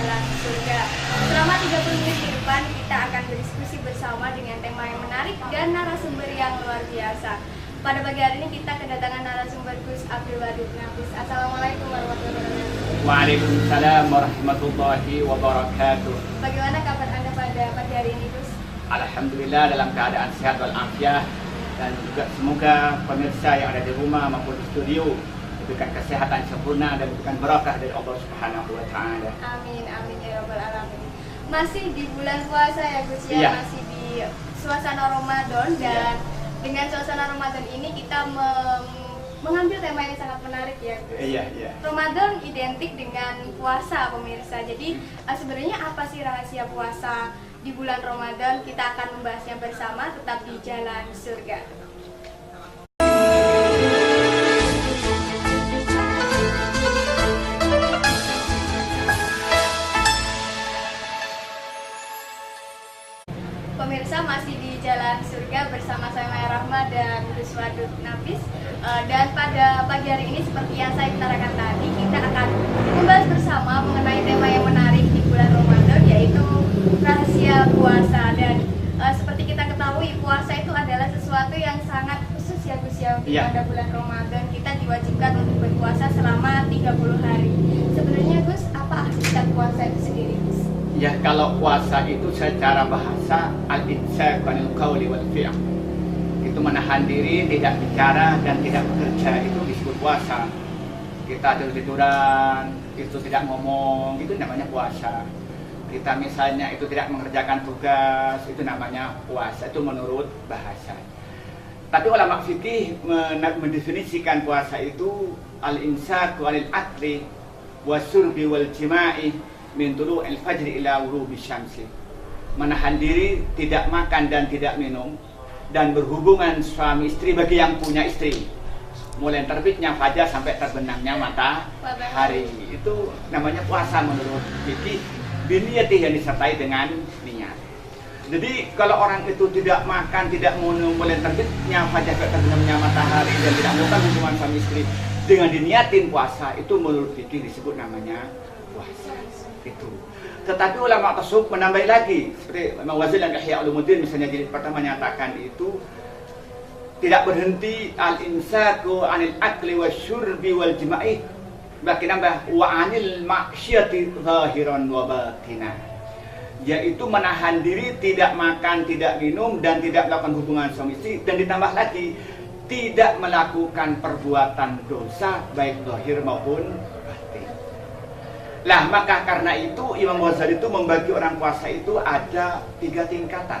jalan surga. Selama 30 menit ke depan kita akan berdiskusi bersama dengan tema yang menarik dan narasumber yang luar biasa. Pada pagi hari ini kita kedatangan narasumber Gus Abdul Wadud Nafis. Assalamualaikum warahmatullahi wabarakatuh. Waalaikumsalam warahmatullahi wabarakatuh. Bagaimana kabar Anda pada pagi hari ini, Gus? Alhamdulillah dalam keadaan sehat walafiat, dan juga semoga pemirsa yang ada di rumah maupun di studio diberikan kesehatan sempurna dan diberikan barakah dari Allah Subhanahu wa taala. Amin amin ya rabbal alamin. Masih di bulan puasa ya Gus ya, Iya. masih di suasana Ramadan dan dengan suasana Ramadan ini kita mengambil tema yang sangat menarik ya Gus. Iya. Ramadan identik dengan puasa pemirsa. Jadi sebenarnya apa sih rahasia puasa di bulan Ramadan? Kita akan membahasnya bersama, tetap di Jalan Surga. Pemirsa masih di Jalan Surga bersama saya Maya Rahma dan Gus Wadud Nafis. Dan pada pagi hari ini seperti yang saya utarakan tadi, kita akan membahas bersama mengenai tema yang menarik di bulan Ramadan, yaitu rahasia puasa. Dan seperti kita ketahui, puasa itu adalah sesuatu yang sangat khusus ya Gus ya. Pada bulan Ramadan kita diwajibkan untuk berpuasa selama 30 hari. Sebenarnya Gus, apa hakikat puasa itu sendiri Gus? Ya, kalau puasa itu secara bahasa al-imsak 'anil qawli wal fi'l. Itu menahan diri, tidak bicara dan tidak bekerja, itu disebut puasa. Kita tidur-tiduran, itu tidak ngomong, itu namanya puasa. Kita misalnya itu tidak mengerjakan tugas, itu namanya puasa, itu menurut bahasa. Tapi ulama fikih mendefinisikan puasa itu al-imsak 'anil akli wasyurbi wal jima'i min tulu'il fajri ila ghurubi syamsi. Menahan diri, tidak makan dan tidak minum, dan berhubungan suami istri bagi yang punya istri, mulai terbitnya fajar sampai terbenamnya matahari. Itu namanya puasa menurut fikih, biniyati yang disertai dengan niat. Jadi kalau orang itu tidak makan, tidak minum, mulai terbitnya fajar sampai terbenamnya matahari dan tidak melakukan hubungan suami istri dengan diniatin puasa, itu menurut fikih disebut namanya puasa. Itu. Tetapi ulama tasawuf menambah lagi, seperti Imam Ghazali dan Ihya Ulumuddin misalnya jilid pertama menyatakan itu tidak berhenti al-imsaku 'anil akli wasyurbi wal jima'i, bahkan nambah wa 'anil ma'syati zahiran wa batinan, yaitu menahan diri, tidak makan, tidak minum dan tidak melakukan hubungan suami istri, dan ditambah lagi tidak melakukan perbuatan dosa baik zahir maupun batin. Lah, maka karena itu Imam Ghazali itu membagi orang puasa itu ada 3 tingkatan.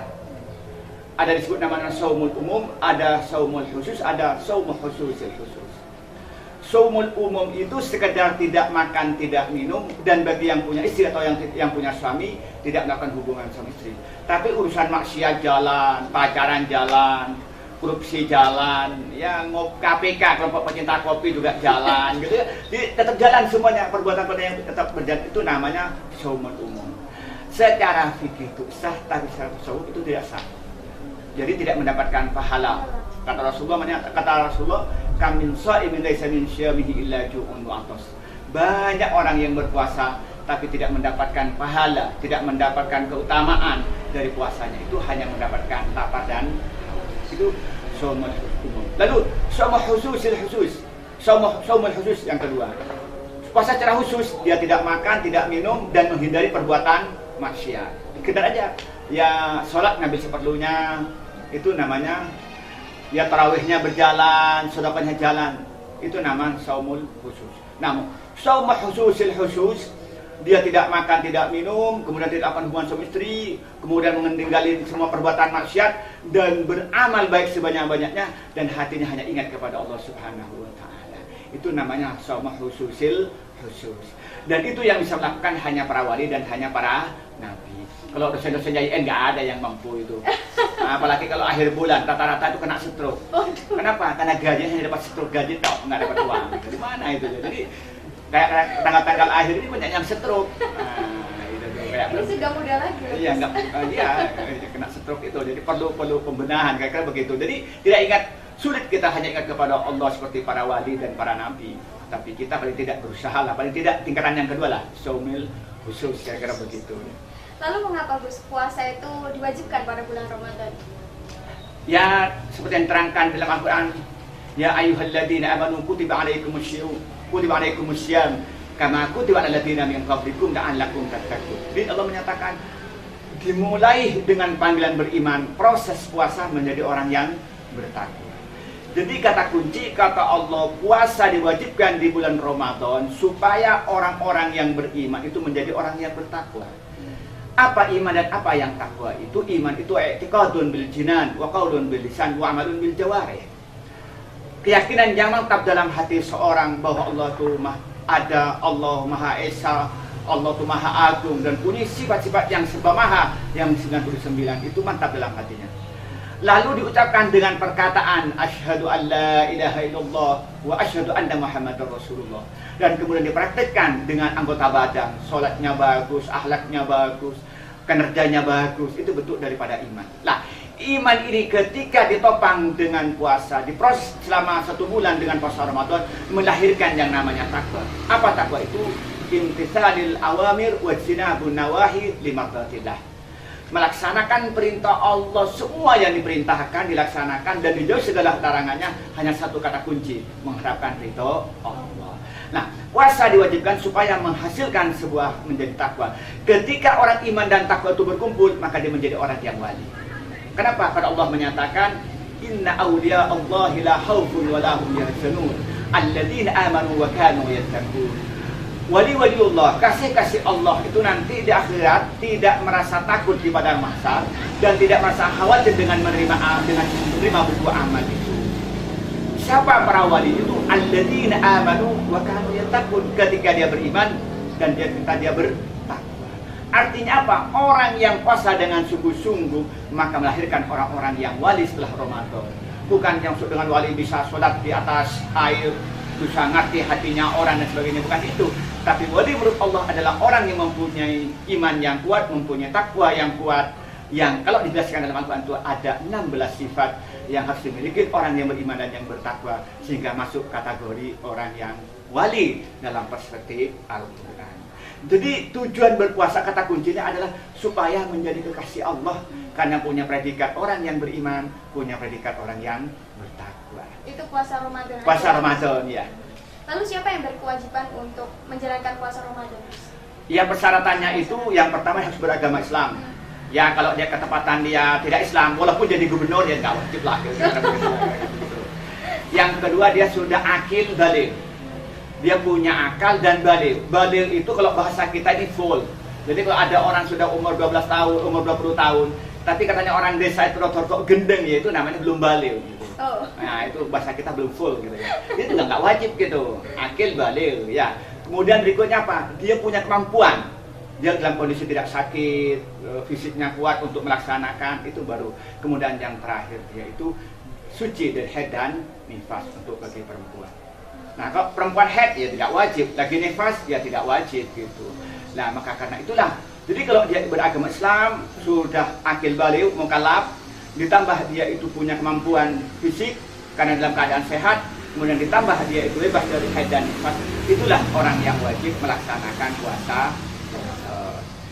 Ada disebut namanya saumul umum, ada saumul khusus, ada saumul khususil khusus. Saumul umum itu sekedar tidak makan, tidak minum, dan bagi yang punya istri atau yang punya suami tidak melakukan hubungan suami istri. Tapi urusan maksiat jalan, pacaran jalan, korupsi jalan, ya KPK, kelompok pecinta kopi juga jalan gitu ya. Jadi tetap jalan semuanya, perbuatan-perbuatan yang tetap berjalan, itu namanya saumul umum. Secara fikih itu sah, tapi secara tasawuf itu tidak sah. Jadi tidak mendapatkan pahala. Kata Rasulullah, kam min sha'imin laisa min syamihi illa ju'un wa atas. Banyak orang yang berpuasa tapi tidak mendapatkan pahala, tidak mendapatkan keutamaan dari puasanya, itu hanya mendapatkan lapar dan itu saumul umum. Lalu saumul khususil khusus, saumul khusus yang kedua, puasa secara khusus, dia tidak makan, tidak minum dan menghindari perbuatan maksiat. Sekedar aja ya sholat ngambil seperlunya, itu namanya ya tarawihnya berjalan, sedekahnya jalan, itu namanya saumul khusus. Namun saumul khususil khusus, dia tidak makan, tidak minum, kemudian tidak akan hubungan suami istri, kemudian meninggalin semua perbuatan maksiat dan beramal baik sebanyak-banyaknya dan hatinya hanya ingat kepada Allah Subhanahu wa taala. Itu namanya shaum khususil khusus. Dan itu yang bisa melakukan hanya para wali dan hanya para nabi. Kalau dosen-dosen YN nggak ada yang mampu itu. Nah, apalagi kalau akhir bulan rata-rata itu kena stroke. Kenapa? Karena gajinya hanya dapat stroke gaji tok, nggak dapat uang. Dari mana itu? Jadi kayak tanggal-tanggal akhir ini banyak yang stroke. Nah, itu kayak Ini sudah muda lagi. Iya, enggak, dia kena stroke itu. Jadi perlu pembenahan, kira-kira begitu. Jadi tidak ingat Sulit kita hanya ingat kepada Allah seperti para wali dan para nabi, tapi kita paling tidak berusaha lah, paling tidak tingkatan yang kedua lah, saumil khusus, kira-kira begitu. Lalu mengapa Gus puasa itu diwajibkan pada bulan Ramadan? Ya, seperti yang terangkan dalam Al-Quran, ya ayyuhalladzina amanu kutiba alaikumussyam kama kutiba alal ladzina min qablikum la'allakum tattaqun. Jadi Allah menyatakan dimulai dengan panggilan beriman, proses puasa menjadi orang yang bertakwa. Jadi kata kunci, kata Allah, puasa diwajibkan di bulan Ramadan supaya orang-orang yang beriman itu menjadi orang yang bertakwa. Apa iman dan apa yang takwa itu? Iman itu i'tiqadun bil jinan wa qaulun bil lisan wa amalun bil jawarih. Keyakinan yang mantap dalam hati seorang bahwa Allah itu ada, Allah Maha Esa, Allah itu Maha Agung dan punya sifat-sifat yang serba maha, yang 99 itu mantap dalam hatinya. Lalu diucapkan dengan perkataan asyhadu an la ilaha illallah wa asyhadu anna muhammadar rasulullah, dan kemudian dipraktikkan dengan anggota badan, sholatnya bagus, akhlaknya bagus, kinerjanya bagus, itu bentuk daripada iman. Nah, iman ini ketika ditopang dengan puasa, diproses selama 1 bulan dengan puasa Ramadan, melahirkan yang namanya takwa. Apa takwa itu? Imtithalil awamir wa jinabun nawahi limardatillah. Melaksanakan perintah Allah, semua yang diperintahkan dilaksanakan dan dijauh segala larangannya, hanya satu kata kunci, mengharapkan ridho Allah. Nah, puasa diwajibkan supaya menghasilkan sebuah menjadi takwa. Ketika orang iman dan takwa itu berkumpul, maka dia menjadi orang yang wali. Kenapa? Karena Allah menyatakan inna awliya Allahi la khawfun wa la hum yahzanun alladzina amanu wa kanu yattaqun. Wali-waliullah, kasih-kasih Allah itu nanti di akhirat tidak merasa takut di padang mahsyar dan tidak merasa khawatir dengan menerima buku amal itu. Siapa para wali itu? Alladzina amanu wa kanu yattaqun, ketika dia beriman dan dia bertakwa. Artinya apa? Orang yang puasa dengan sungguh-sungguh maka melahirkan orang-orang yang wali setelah Ramadan. Bukan yang dengan wali bisa sholat di atas air, bisa ngerti hatinya orang dan sebagainya, bukan itu. Tapi wali menurut Allah adalah orang yang mempunyai iman yang kuat, mempunyai takwa yang kuat, yang kalau dijelaskan dalam Al-Quran itu ada 16 sifat yang harus dimiliki orang yang beriman dan yang bertakwa, sehingga masuk kategori orang yang wali dalam perspektif Al-Quran. Jadi tujuan berpuasa, kata kuncinya adalah supaya menjadi kekasih Allah, karena punya predikat orang yang beriman, punya predikat orang yang bertakwa. Itu puasa Ramadan. Puasa Ramadan, ya. Lalu siapa yang berkewajiban untuk menjalankan puasa Ramadan? Ya, persyaratannya itu yang pertama harus beragama Islam. Ya, kalau dia ketepatan dia tidak Islam, walaupun jadi gubernur dia nggak wajib lah. Yang kedua, dia sudah akil baligh. Dia punya akal dan baligh. Baligh itu kalau bahasa kita ini full. Jadi kalau ada orang sudah umur 12 tahun, umur 20 tahun, tapi katanya orang desa itu kok gendeng, ya itu namanya belum baligh. Oh. Nah, itu bahasa kita belum full gitu ya. Itu nggak wajib gitu. Akil baligh ya. Kemudian berikutnya apa? Dia punya kemampuan. Dia dalam kondisi tidak sakit, fisiknya kuat untuk melaksanakan, itu baru. Kemudian yang terakhir yaitu suci dari haid dan nifas untuk bagi perempuan. Nah, kalau perempuan haid ya tidak wajib, lagi nifas ya tidak wajib gitu. Nah, maka karena itulah. Jadi kalau dia beragama Islam, sudah akil baligh, mukallaf, ditambah dia itu punya kemampuan fisik karena dalam keadaan sehat, kemudian ditambah dia itu bebas dari haid dan nifas, itulah orang yang wajib melaksanakan puasa.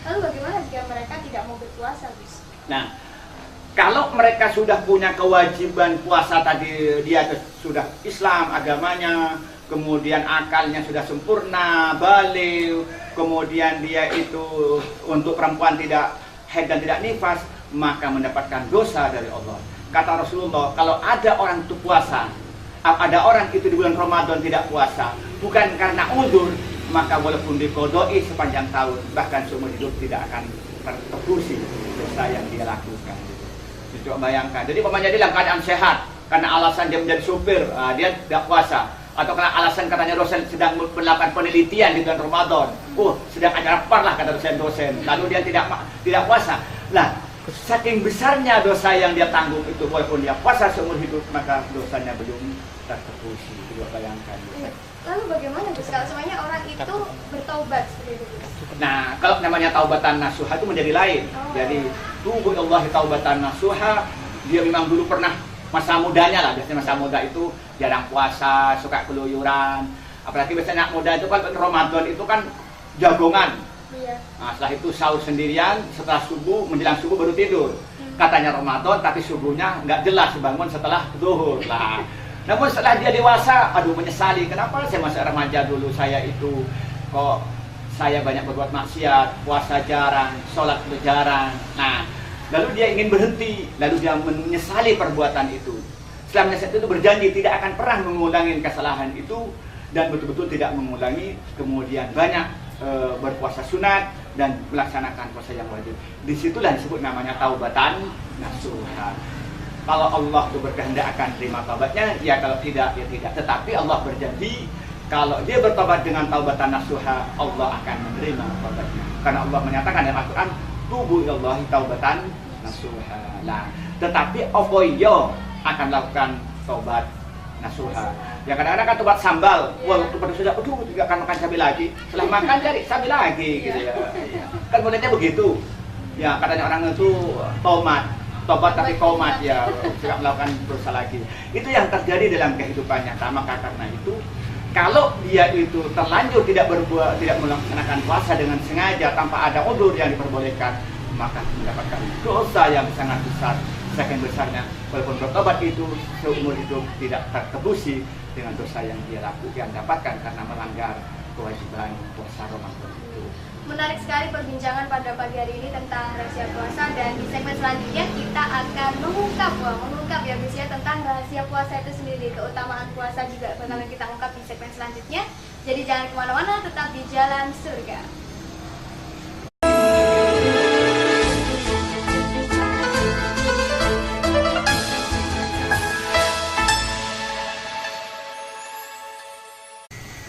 Lalu bagaimana jika mereka tidak mau berpuasa, Gus? Nah, kalau mereka sudah punya kewajiban puasa tadi, dia sudah Islam agamanya, kemudian akalnya sudah sempurna, baligh, kemudian dia itu untuk perempuan tidak haid dan tidak nifas, maka mendapatkan dosa dari Allah. Kata Rasulullah, kalau ada orang itu puasa, ada orang itu di bulan Ramadan tidak puasa, bukan karena uzur, maka walaupun dikodoi sepanjang tahun, bahkan seumur hidup tidak akan tertebusi dosa yang dia lakukan. Coba bayangkan, jadi pemainnya dia dalam keadaan sehat, karena alasan dia menjadi supir, dia tidak puasa. Atau karena alasan katanya dosen sedang melakukan penelitian di bulan Ramadan, sedang ada rapar lah kata dosen-dosen, lalu dia tidak puasa. Nah, saking besarnya dosa yang dia tanggung itu, walaupun dia puasa seumur hidup, maka dosanya belum tertebusi. Coba bayangkan. Lalu bagaimana, Gus, kalau semuanya orang itu bertaubat seperti itu, Gus? Nah, kalau namanya taubatan nasuha itu menjadi lain. Jadi, tubuh Allah taubatan nasuha, dia memang dulu pernah masa mudanya lah. Biasanya masa muda itu jarang puasa, suka keluyuran. Apalagi biasanya anak muda itu kan Ramadan itu kan jagongan. Iya. Nah, setelah itu sahur sendirian, setelah subuh, menjelang subuh baru tidur. Katanya Ramadan, tapi subuhnya nggak jelas, bangun setelah zuhur lah. Namun setelah dia dewasa, aduh menyesali, kenapa saya masih remaja dulu saya itu kok saya banyak berbuat maksiat, puasa jarang, sholat jarang. Nah, lalu dia ingin berhenti, lalu dia menyesali perbuatan itu. Setelah menyesali itu berjanji tidak akan pernah mengulangi kesalahan itu dan betul-betul tidak mengulangi, kemudian banyak berpuasa sunat dan melaksanakan puasa yang wajib. Disitulah disebut namanya taubatan nasuha. Kalau Allah itu berkehendak akan terima taubatnya, ya kalau tidak, ya tidak. Tetapi Allah berjanji, kalau dia bertobat dengan taubatan nasuha, Allah akan menerima taubatnya. Karena Allah menyatakan dalam Al-Quran, tubu ilallahi taubatan nasuha. Nah, tetapi opoyo akan melakukan taubat nasuha. Ya kadang-kadang kan tobat sambal, wah waktu pada sudah, aduh tidak akan makan cabai lagi. Setelah makan cari cabai lagi, gitu ya. Kan modelnya begitu. Ya katanya orang itu tobat tapi komat ya, tidak melakukan dosa lagi. Itu yang terjadi dalam kehidupan nyata. Maka karena itu, kalau dia itu terlanjur tidak melaksanakan puasa dengan sengaja tanpa ada udzur yang diperbolehkan, maka mendapatkan dosa yang sangat besar. Saking besarnya, walaupun bertobat itu seumur hidup tidak tertebusi dengan dosa yang dia lakukan, dapatkan karena melanggar kewajiban puasa Ramadan itu. Menarik sekali perbincangan pada pagi hari ini tentang rahasia puasa, dan di segmen selanjutnya kita akan mengungkap ya Gus ya, tentang rahasia puasa itu sendiri, keutamaan puasa juga bakalan kita ungkap di segmen selanjutnya. Jadi jangan kemana-mana, tetap di Jalan Surga.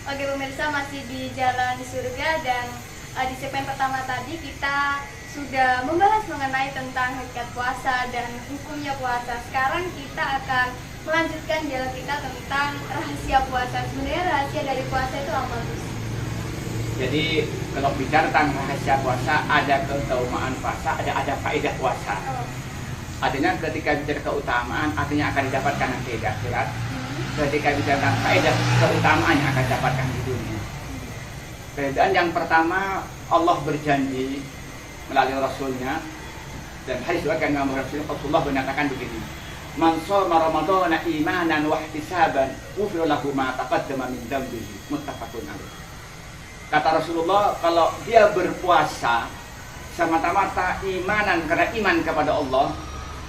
Oke pemirsa, masih di Jalan Surga, dan di segmen pertama tadi kita sudah membahas mengenai tentang hakikat puasa dan hukumnya puasa. Sekarang kita akan melanjutkan dialog kita tentang rahasia puasa. Sebenarnya rahasia dari puasa itu apa, Gus? Jadi kalau bicara tentang rahasia puasa, ada keutamaan puasa, ada faedah puasa. Artinya ketika bicara keutamaan, artinya akan didapatkan nanti di akhirat. Ketika bicara tentang faedah, keutamaan yang akan dapatkan di dunia. Dan yang pertama, Allah berjanji melalui Rasulnya, dan hadis diriwayatkan oleh Rasulullah menyatakan begini: Man shoma ramadhana imanan wa ihtisaban, ghufira lahu ma taqaddama min dhanbihi. Muttafaqun alaih. Kata Rasulullah, kalau dia berpuasa semata-mata imanan karena iman kepada Allah,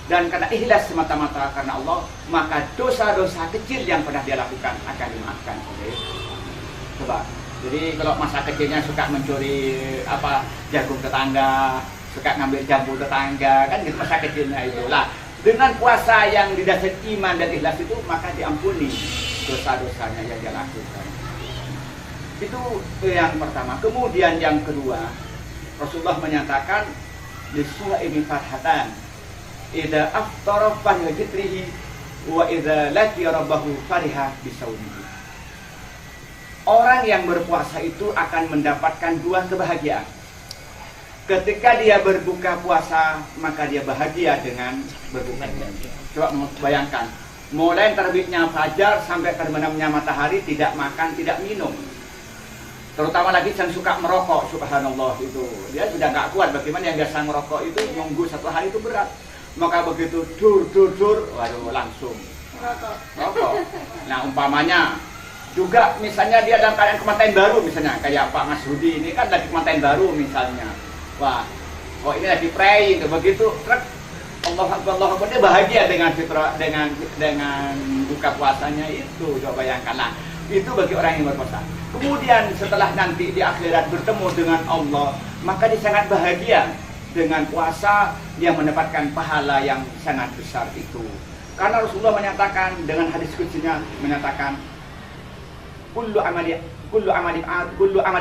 dan karena ikhlas semata-mata karena Allah, maka dosa-dosa kecil yang pernah dia lakukan akan dimaafkan oleh. Coba, jadi kalau masa kecilnya suka mencuri jagung tetangga, suka ngambil jambu tetangga, kan gitu masa kecilnya itu lah. Dengan puasa yang didasari iman dan ikhlas itu, maka diampuni dosa-dosanya yang dia lakukan. Itu yang pertama. Kemudian yang kedua, Rasulullah menyatakan lis-shaimi farhatan idza aftara fariha fitrihi wa idza laqiya rabbahu fariha bisawmihi. Orang yang berpuasa itu akan mendapatkan dua kebahagiaan. Ketika dia berbuka puasa, maka dia bahagia dengan berbuka. Coba bayangkan, mulai terbitnya fajar sampai terbenamnya matahari tidak makan, tidak minum. Terutama lagi yang suka merokok, subhanallah itu. Dia sudah nggak kuat, bagaimana yang biasa merokok itu nunggu satu hari itu berat. Maka begitu dur, waduh langsung rokok. Nah umpamanya juga misalnya dia dalam keadaan kematian baru, misalnya kayak Pak Mas Rudi ini kan lagi kematian baru misalnya. Wah, ini lagi pray itu begitu, Allah dia bahagia dengan fitrah, dengan buka puasanya itu. Coba bayangkanlah, itu bagi orang yang berpuasa. Kemudian setelah nanti di akhirat bertemu dengan Allah, maka dia sangat bahagia dengan puasa, dia mendapatkan pahala yang sangat besar itu. Karena Rasulullah menyatakan dengan hadis kutsinya menyatakan kullu amali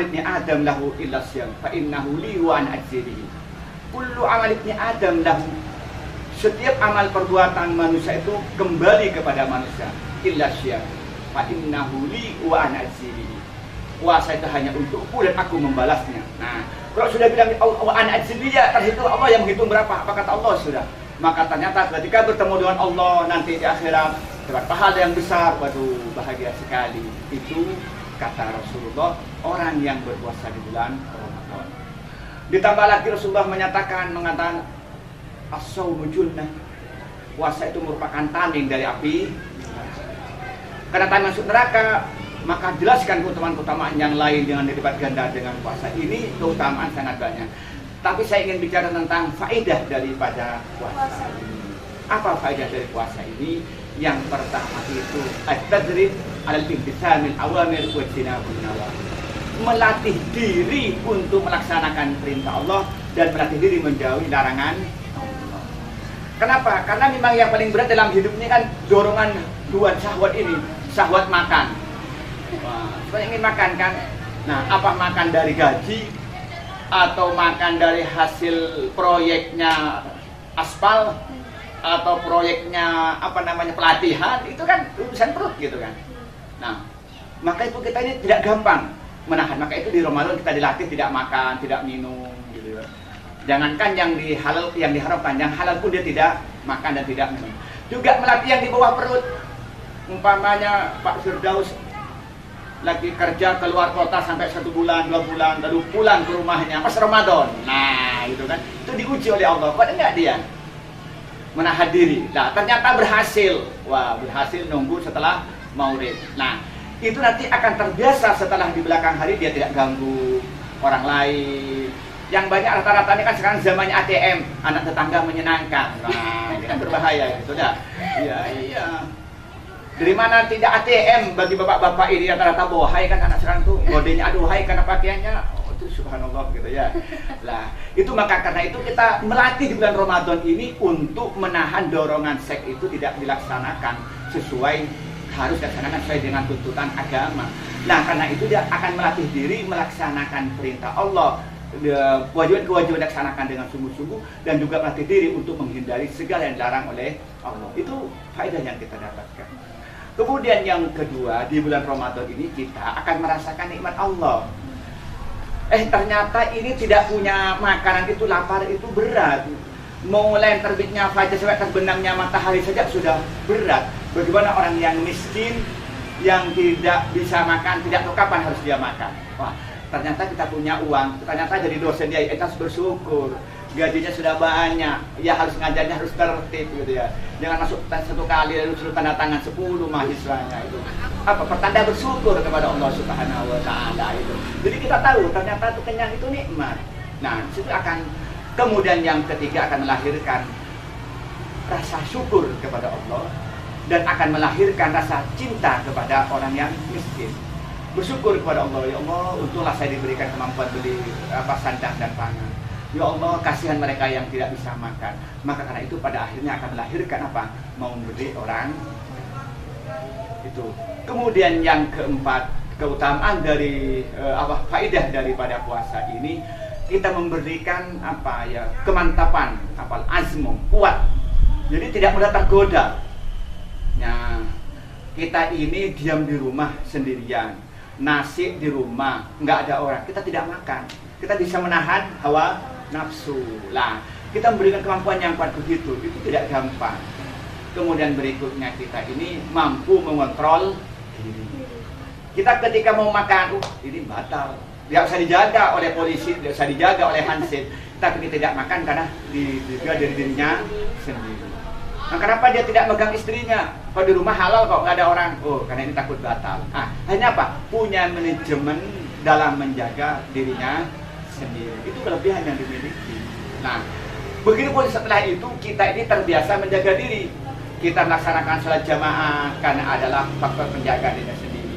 ibni Adam lahu illa syam fa innahu li wa an ajzihi. Kullu amali ibni Adam lahu, setiap amal perbuatan manusia itu kembali kepada manusia, illa syam fa innahu li wa an ajzihi. Puasa itu hanya untukku dan aku membalasnya. Nah, kalau sudah bilang Allah an ajzihi, ya terhitung Allah yang menghitung berapa. Apa kata Allah sudah? Maka ternyata ketika bertemu dengan Allah nanti di akhirat dapat pahala yang besar, waduh bahagia sekali. Itu kata Rasulullah, orang yang berpuasa di bulan Ramadan. Ditambah lagi Rasulullah mengatakan as-shaumu junnah. Puasa itu merupakan tameng dari api. Karena tameng masuk neraka, maka jelaskan keutamaan-keutamaan yang lain dengan dilipat ganda dengan puasa ini. Keutamaan sangat banyak. Tapi saya ingin bicara tentang faedah daripada puasa ini. Apa faedah dari puasa ini? Yang pertama itu at-tadrib al-imtithamil awamir wa ijtinabun nawahi. Melatih diri untuk melaksanakan perintah Allah dan melatih diri menjauhi larangan. Kenapa? Karena memang yang paling berat dalam hidup ini kan dorongan dua syahwat ini, syahwat makan. Wah, saya ingin makan kan. Nah, apa makan dari gaji atau makan dari hasil proyeknya aspal atau proyeknya pelatihan, itu kan urusan perut gitu kan. Nah, maka itu kita ini tidak gampang menahan. Maka itu di Ramadan kita dilatih tidak makan, tidak minum gitu ya. Jangankan yang diharamkan, yang halal pun dia tidak makan dan tidak minum. Juga melatih yang di bawah perut. Umpamanya Pak Firdaus lagi kerja keluar kota sampai 1 bulan, 2 bulan, lalu pulang ke rumahnya pas Ramadan. Nah, gitu kan. Itu diuji oleh Allah. Kok enggak dia menahan diri? Nah, ternyata berhasil. Wah, berhasil nunggu setelah Maulid. Nah, itu nanti akan terbiasa setelah di belakang hari dia tidak ganggu orang lain. Yang banyak rata-rata ini kan sekarang zamannya ATM, anak tetangga menyenangkan. Nah, ini kan berbahaya gitu dah. Iya. Dari mana tidak ATM bagi bapak-bapak ini rata-rata bohai kan anak sekarang tuh. Modenya aduhai karena pakaiannya. Oh, itu subhanallah gitu ya. Lah, itu maka karena itu kita melatih di bulan Ramadan ini untuk menahan dorongan seks itu tidak dilaksanakan sesuai harus dilaksanakan sesuai dengan tuntutan agama. Nah, karena itu dia akan melatih diri melaksanakan perintah Allah. Kewajiban dilaksanakan dengan sungguh-sungguh dan juga melatih diri untuk menghindari segala yang dilarang oleh Allah. Itu faedah yang kita dapatkan. Kemudian yang kedua, di bulan Ramadan ini kita akan merasakan nikmat Allah. Ternyata ini tidak punya makanan itu lapar itu berat. Mulai terbitnya fajar sampai terbenamnya matahari saja sudah berat. Bagaimana orang yang miskin yang tidak bisa makan, tidak tahu kapan harus dia makan. Wah, ternyata kita punya uang, ternyata jadi dosen dia, kita harus bersyukur. Gajinya sudah banyak, ya harus ngajarnya harus tertib gitu ya. Jangan masuk satu kali lalu suruh tanda tangan 10 mahasiswanya itu. Apa pertanda bersyukur kepada Allah Subhanahu wa taala itu. Jadi kita tahu ternyata itu kenyang itu nikmat. Nah, situ akan kemudian yang ketiga akan melahirkan rasa syukur kepada Allah dan akan melahirkan rasa cinta kepada orang yang miskin. Bersyukur kepada Allah, ya Allah, untunglah saya diberikan kemampuan beli sandang dan pangan. Ya Allah, kasihan mereka yang tidak bisa makan. Maka karena itu pada akhirnya akan melahirkan apa? Mau memberi orang itu. Kemudian yang keempat, keutamaan dari faedah daripada puasa ini, kita memberikan kemantapan, azmu, kuat. Jadi tidak mudah tergoda. Nah, kita ini diam di rumah sendirian, nasi di rumah, nggak ada orang, kita tidak makan. Kita bisa menahan hawa nafsu. Lah, kita memberikan kemampuan yang kuat begitu, itu tidak gampang. Kemudian berikutnya kita ini mampu mengontrol diri. Kita ketika mau makan, ini batal. Tidak usah dijaga oleh polisi, tidak usah dijaga oleh hansip. Tapi kita tidak makan karena dijaga dari dirinya sendiri. Nah, kenapa dia tidak megang istrinya? Kalau di rumah halal kok nggak ada orang. Oh, karena ini takut batal. Hanya apa? Punya manajemen dalam menjaga dirinya sendiri. Itu kelebihan yang dimiliki. Nah, begitupun setelah itu kita ini terbiasa menjaga diri. Kita melaksanakan sholat jamaah karena adalah faktor penjaga dirinya sendiri.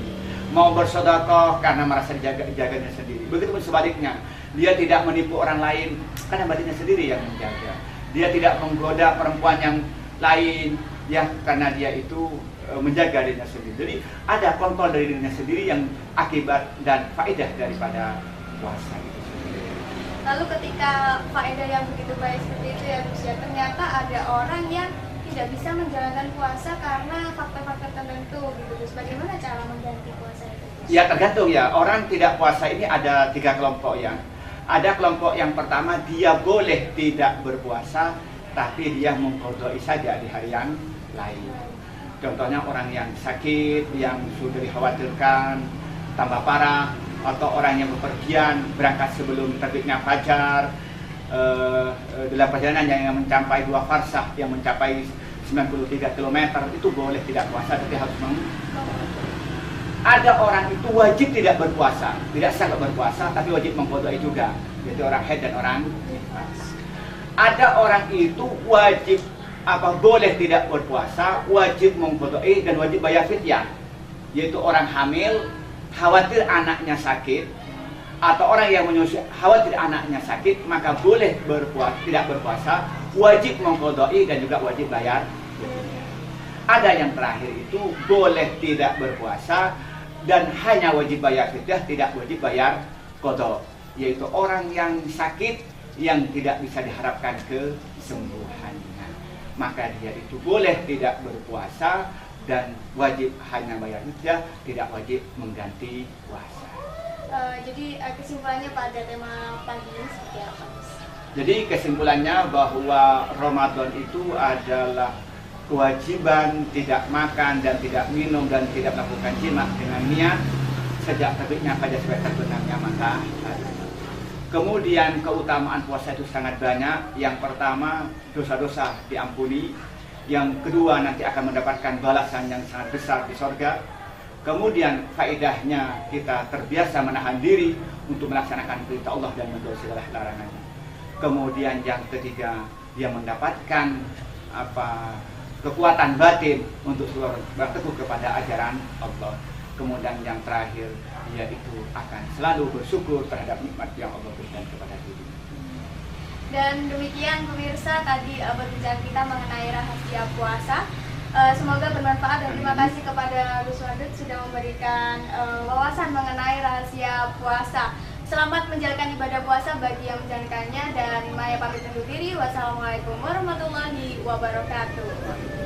Mau bersedekah karena merasa jaganya sendiri. Begitupun sebaliknya, dia tidak menipu orang lain karena batinnya sendiri yang menjaga. Dia tidak menggoda perempuan yang lain ya karena dia itu menjaga dirinya sendiri. Jadi ada kontrol dari dirinya sendiri yang akibat dan faedah daripada puasa itu sendiri. Lalu ketika faedah yang begitu baik seperti itu ya Gus, ya ternyata ada orang yang tidak bisa menjalankan puasa karena faktor-faktor tertentu gitu Gus. Bagaimana cara mengganti puasa itu Gus? Ya tergantung ya, orang tidak puasa ini ada 3 kelompok ya. Ada kelompok yang pertama, dia boleh tidak berpuasa tapi dia mengqadai saja di hari yang lain. Contohnya orang yang sakit, yang sudah dikhawatirkan tambah parah, atau orang yang bepergian berangkat sebelum terbitnya fajar, dalam perjalanan yang mencapai 2 farsah, yang mencapai 93 km, itu boleh tidak puasa, tapi harus ada orang itu wajib tidak berpuasa, tidak sanggup berpuasa, tapi wajib mengqadai juga, yaitu orang haid dan orang nifas. Ada orang itu wajib boleh tidak berpuasa, wajib mengqadai dan wajib bayar fidyah, yaitu orang hamil khawatir anaknya sakit, atau orang yang menyusui khawatir anaknya sakit, maka boleh tidak berpuasa, wajib mengqadai dan juga wajib bayar fidyah. Ada yang terakhir itu boleh tidak berpuasa dan hanya wajib bayar fidyah, tidak wajib bayar qada, yaitu orang yang sakit yang tidak bisa diharapkan kesembuhannya, maka dia itu boleh tidak berpuasa dan wajib hanya bayar fidyah, tidak wajib mengganti puasa. Jadi kesimpulannya pada tema pagi ini seperti apa, Mas? Jadi kesimpulannya bahwa Ramadan itu adalah kewajiban tidak makan dan tidak minum dan tidak melakukan jima dengan niat sejak terbitnya fajar sampai terbenamnya matahari. Kemudian keutamaan puasa itu sangat banyak. Yang pertama, dosa-dosa diampuni. Yang kedua, nanti akan mendapatkan balasan yang sangat besar di sorga. Kemudian faedahnya kita terbiasa menahan diri untuk melaksanakan perintah Allah dan menjauhi segala larangannya. Kemudian yang ketiga, dia mendapatkan kekuatan batin untuk berteguh kepada ajaran Allah. Kemudian yang terakhir, dia itu akan selalu bersyukur terhadap nikmat yang Allah berikan kepada diri. Dan demikian pemirsa tadi perbincangan kita mengenai rahasia puasa. Semoga bermanfaat dan terima kasih kepada Gus Wadud sudah memberikan wawasan mengenai rahasia puasa. Selamat menjalankan ibadah puasa bagi yang menjalankannya, dan Maya pamit undur diri. Wassalamualaikum warahmatullahi wabarakatuh.